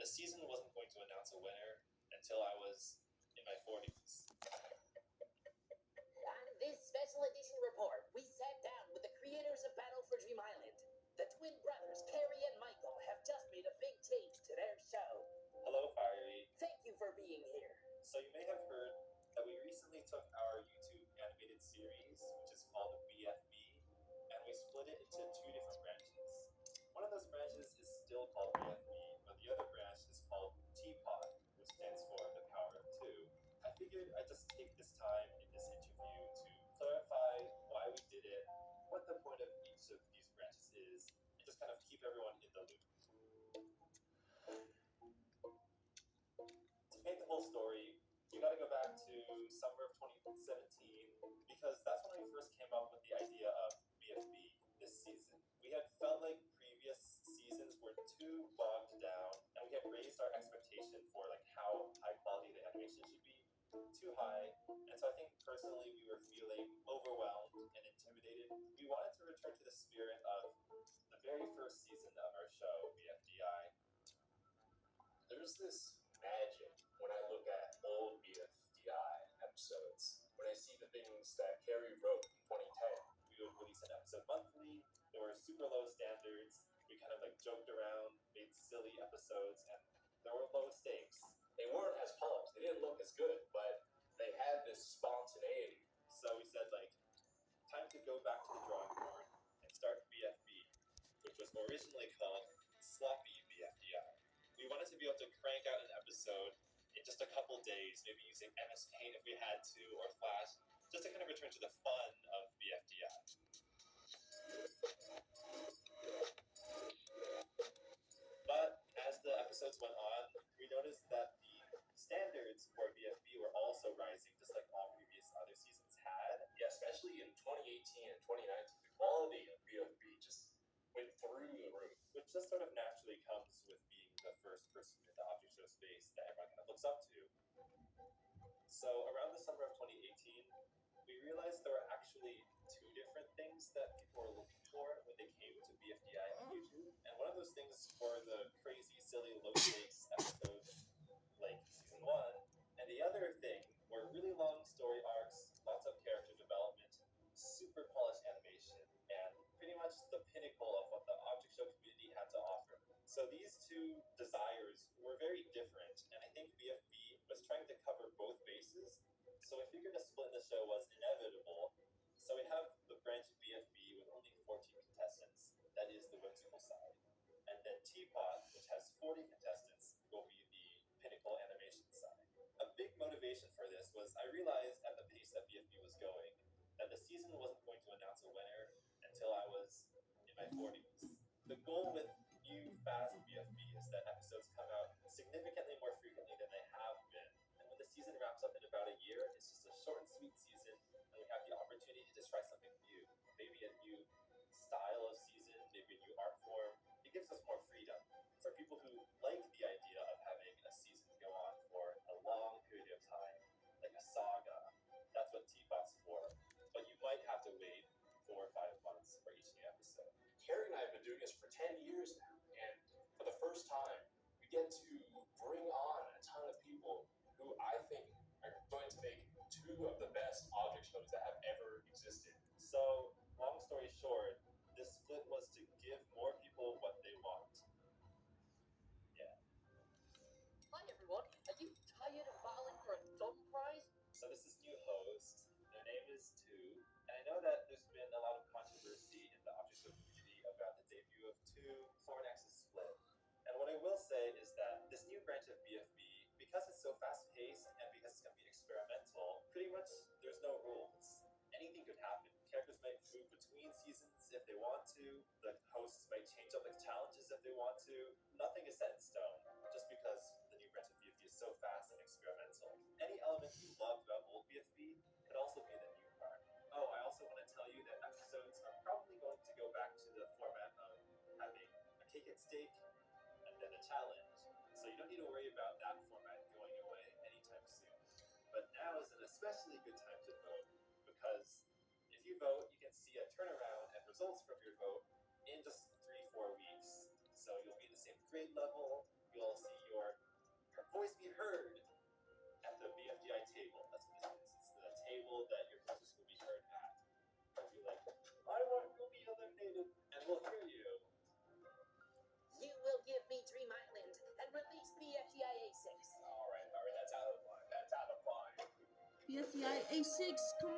season wasn't going to announce a winner until I was in my 40s. On this special edition report, we sat down with the creators of Battle for Dream Island. The twin brothers, Carrie and Michael, have just made a big change to their show. Hello, Fiery. Thank you for being here. So you may have heard that we recently took our YouTube animated series, which is called BFB, and we split it into two different branches. One of those branches is still called BFB, but the other branch is called Teapot, which stands for The Power of Two. I figured I'd just take this time in this interview to clarify why we did it, what the point of each of these branches is, and just kind of keep everyone in the loop. To paint the whole story, you gotta go back to summer of 2017, because that's when we first came up with the idea of BFB this season. We had felt like previous seasons were too bogged down, and we had raised our expectation for like how high quality the animation should be too high, and so I think personally we were feeling overwhelmed and intimidated. We wanted to return to the spirit of the very first season of our show, BFDI. There's this magic when I look at old BFDI episodes, when I see the things that Carrie wrote in 2010. We would release an episode monthly. There were super low standards. We kind of like joked around, made silly episodes, and there were low stakes. They weren't as polished, they didn't look as good, but they had this spontaneity. So we said, like, time to go back to the drawing board and start BFB, which was originally called Sloppy BFDI. We wanted to be able to crank out an episode in just a couple days, maybe using MS Paint if we had to, or Flash, just to kind of return to the fun of BFDI. But as the episodes went on, we noticed that the standards for BFB were also rising, just like all previous other seasons had. Yeah, especially in 2018 and 2019, the quality of BFB just went through the roof. Which just sort of naturally comes with being the first person in the object show space that everyone kind of looks up to. So around the summer of 2018, we realized there were actually two different things that people were looking for when they came to BFDI on YouTube. And one of those things were the crazy, silly, low-stakes episodes like season 1. And the other thing were really long story arcs, lots of character development, super polished animation, and pretty much the pinnacle of what the object show community had to offer. So these two desires were very different, and I think BFB was trying to cover both bases. So we figured a split in the show was inevitable. So we have the branch BFB with only 14 contestants. That is the whimsical side. And then Teapot, which has 40 contestants, will be the pinnacle animation side. A big motivation for this was I realized at the pace that BFB was going that the season wasn't going to announce a winner until I was in my 40s. The goal with new fast BFB is that episodes come out significantly more frequently than they have been. And when the season wraps up in about a year, it's just a short and sweet season, and we have the opportunity to try something new. Maybe a new style of season, maybe a new art form. It gives us more freedom. For people who like the idea of having a season go on for a long period of time, like a saga, that's what Teapot's for. But you might have to wait 4 or 5 months for each new episode. Carrie and I have been doing this for 10 years now, and for the first time, we get to bring on a ton of people who I think are going to make two of the best object shows that have ever existed. So, long story short, this split was to give more people what they want. Yeah. Hi everyone, are you tired of battling for a thumb prize? So this is new host. Their name is Two. And I know that there's been a lot of controversy in the object show community about the debut of Two before an Axis split. And what I will say is that this new branch of BFB, because it's so fast-paced and because it's going to be experimental, pretty much there's no rules. Anything could happen. Characters might move between seasons if they want to. The hosts might change up the challenges if they want to. Nothing is set in stone, just because the new branch of BFB is so fast and experimental. Any element you loved about old BFB could also be the new part. Oh, I also want to tell you that episodes are probably going to go back to the format of having a cake at stake and then a challenge. So you don't need to worry about that format going away anytime soon. But now is an especially good time to vote, because if you vote, you can see a turnaround and results from your vote in just 3-4 weeks. So you'll be in the same grade level, you'll see your always be heard at the BFGI table. That's what this is. It's the table that your voices will be heard at. You'll be like, I want to be eliminated, and we'll hear you. You will give me Dream Island and release BFGIA 6. All right, that's out of line. That's out of line. BFBI A6, come